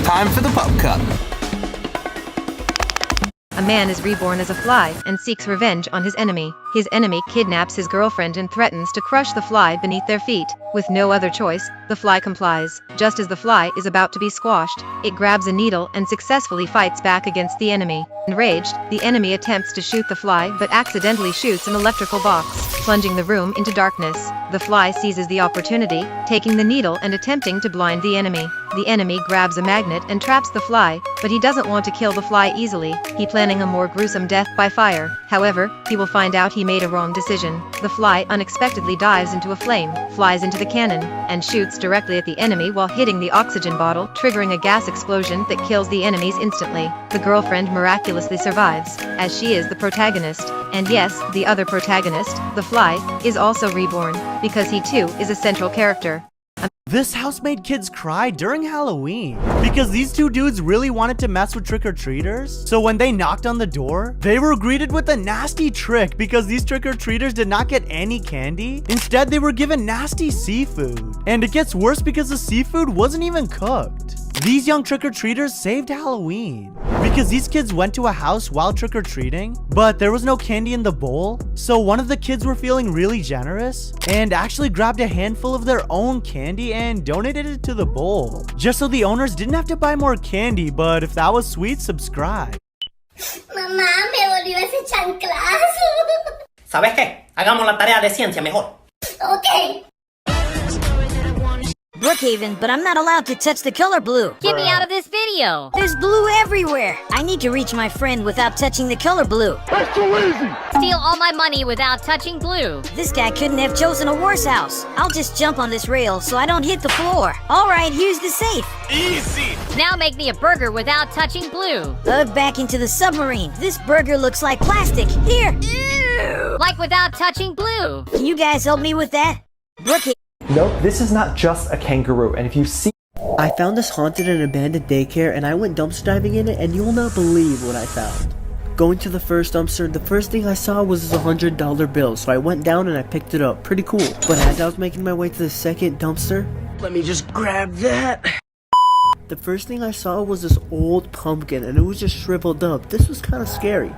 time for the pop cut. A man is reborn as a fly and seeks revenge on his enemy. His enemy kidnaps his girlfriend and threatens to crush the fly beneath their feet. With no other choice, the fly complies. Just as the fly is about to be squashed, it grabs a needle and successfully fights back against the enemy. Enraged, the enemy attempts to shoot the fly but accidentally shoots an electrical box, plunging the room into darkness. The fly seizes the opportunity, taking the needle and attempting to blind the enemy. The enemy grabs a magnet and traps the fly, but he doesn't want to kill the fly easily. He planning a more gruesome death by fire. However, he will find out he made a wrong decision. The fly unexpectedly dives into a flame, flies into the cannon, and shoots directly at the enemy while hitting the oxygen bottle, triggering a gas explosion that kills the enemies instantly. The girlfriend miraculously survives, as she is the protagonist. And yes, the other protagonist, the fly, is also reborn, because he too is a central character. This house made kids cry during Halloween because these two dudes really wanted to mess with trick-or-treaters. So when they knocked on the door, they were greeted with a nasty trick because these trick-or-treaters did not get any candy. Instead, they were given nasty seafood. And it gets worse because the seafood wasn't even cooked. These young trick-or-treaters saved Halloween because these kids went to a house while trick-or-treating, but there was no candy in the bowl. So one of the kids were feeling really generous and actually grabbed a handful of their own candy and donated it to the bowl, just so the owners didn't have to buy more candy. But if that was sweet, subscribe. Mamá, me volvió ese chanclas. ¿Sabes qué? Hagamos la tarea de ciencia mejor. Okay. Brookhaven, but I'm not allowed to touch the color blue. Get me out of this video! There's blue everywhere. I need to reach my friend without touching the color blue. That's too easy! Steal all my money without touching blue. This guy couldn't have chosen a worse house. I'll just jump on this rail so I don't hit the floor. Alright, here's the safe. Easy! Now make me a burger without touching blue. Back into the submarine. This burger looks like plastic. Here! Ew. Like without touching blue. Can you guys help me with that? Brookhaven. Nope, this is not just a kangaroo, and if you see— I found this haunted and abandoned daycare, and I went dumpster diving in it, and you will not believe what I found. Going to the first dumpster, the first thing I saw was this $100 bill, so I went down and I picked it up. Pretty cool. But as I was making my way to the second dumpster, let me just grab that. The first thing I saw was this old pumpkin, and it was just shriveled up. This was kind of scary.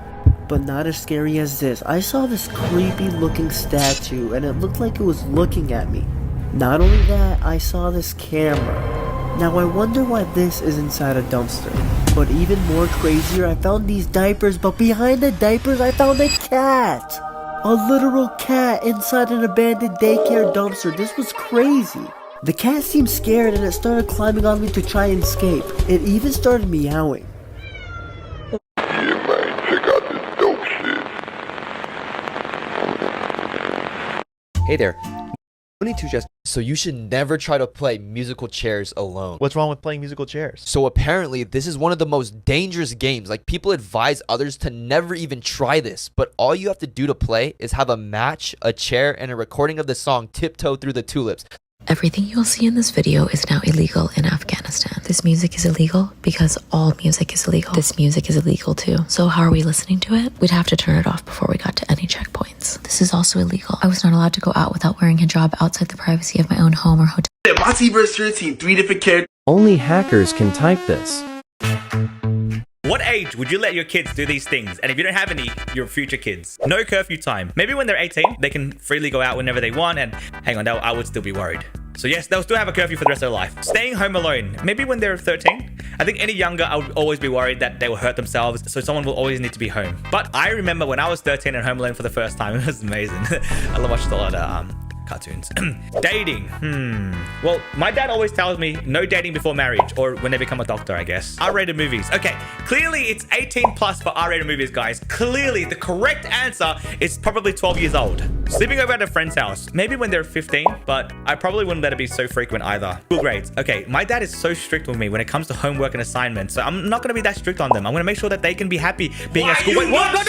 But not as scary as this. I saw this creepy looking statue, and it looked like it was looking at me. Not only that, I saw this camera. Now I wonder why this is inside a dumpster. But even more crazier, I found these diapers, but behind the diapers I found a cat. A literal cat inside an abandoned daycare dumpster. This was crazy. The cat seemed scared and it started climbing on me to try and escape. It even started meowing. Yeah, man, check out this dope shit. Hey there. So you should never try to play musical chairs alone. What's wrong with playing musical chairs? So apparently this is one of the most dangerous games. Like, people advise others to never even try this, but all you have to do to play is have a match, a chair, and a recording of the song Tiptoe Through the Tulips. Everything you'll see in this video is now illegal in Afghanistan. This music is illegal because all music is illegal. This music is illegal too. So how are we listening to it? We'd have to turn it off before we got to any checkpoints. This is also illegal. I was not allowed to go out without wearing hijab outside the privacy of my own home or hotel. Multiverse 13, 3 different characters. Only hackers can type this. What age would you let your kids do these things? And if you don't have any, your future kids. No curfew time. Maybe when they're 18, they can freely go out whenever they want, and hang on, I would still be worried. So yes, they'll still have a curfew for the rest of their life. Staying home alone. Maybe when they're 13. I think any younger, I would always be worried that they will hurt themselves, so someone will always need to be home. But I remember when I was 13 and home alone for the first time, it was amazing. I watched a lot of cartoons. Dating. Well, my dad always tells me no dating before marriage, or when they become a doctor, I guess. R-rated movies. Okay, clearly it's 18 plus for R-rated movies, guys. Clearly, the correct answer is probably 12 years old. Sleeping over at a friend's house. Maybe when they're 15, but I probably wouldn't let it be so frequent either. School grades. Okay, my dad is so strict with me when it comes to homework and assignments, so I'm not going to be that strict on them. I'm going to make sure that they can be happy being at school. Wait, what?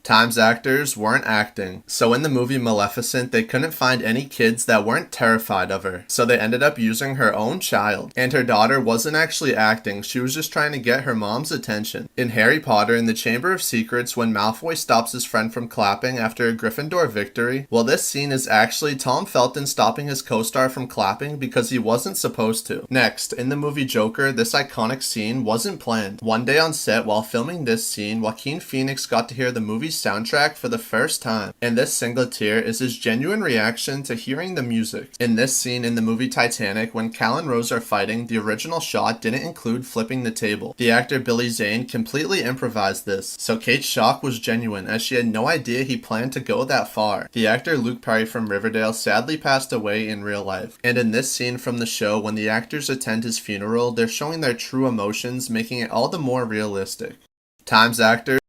Times actors weren't acting. So in the movie Maleficent, they couldn't find any kids that weren't terrified of her. So they ended up using her own child. And her daughter wasn't actually acting, she was just trying to get her mom's attention. In Harry Potter, in the Chamber of Secrets, when Malfoy stops his friend from clapping after a Gryffindor victory, well, this scene is actually Tom Felton stopping his co-star from clapping because he wasn't supposed to. Next, in the movie Joker, this iconic scene wasn't planned. One day on set, while filming this scene, Joaquin Phoenix got to hear the movie's soundtrack for the first time. And this single tear is his genuine reaction to hearing the music. In this scene in the movie Titanic, when Cal and Rose are fighting, the original shot didn't include flipping the table. The actor Billy Zane completely improvised this, so Kate's shock was genuine as she had no idea he planned to go that far. The actor Luke Perry from Riverdale sadly passed away in real life. And in this scene from the show, when the actors attend his funeral, they're showing their true emotions, making it all the more realistic. Times actors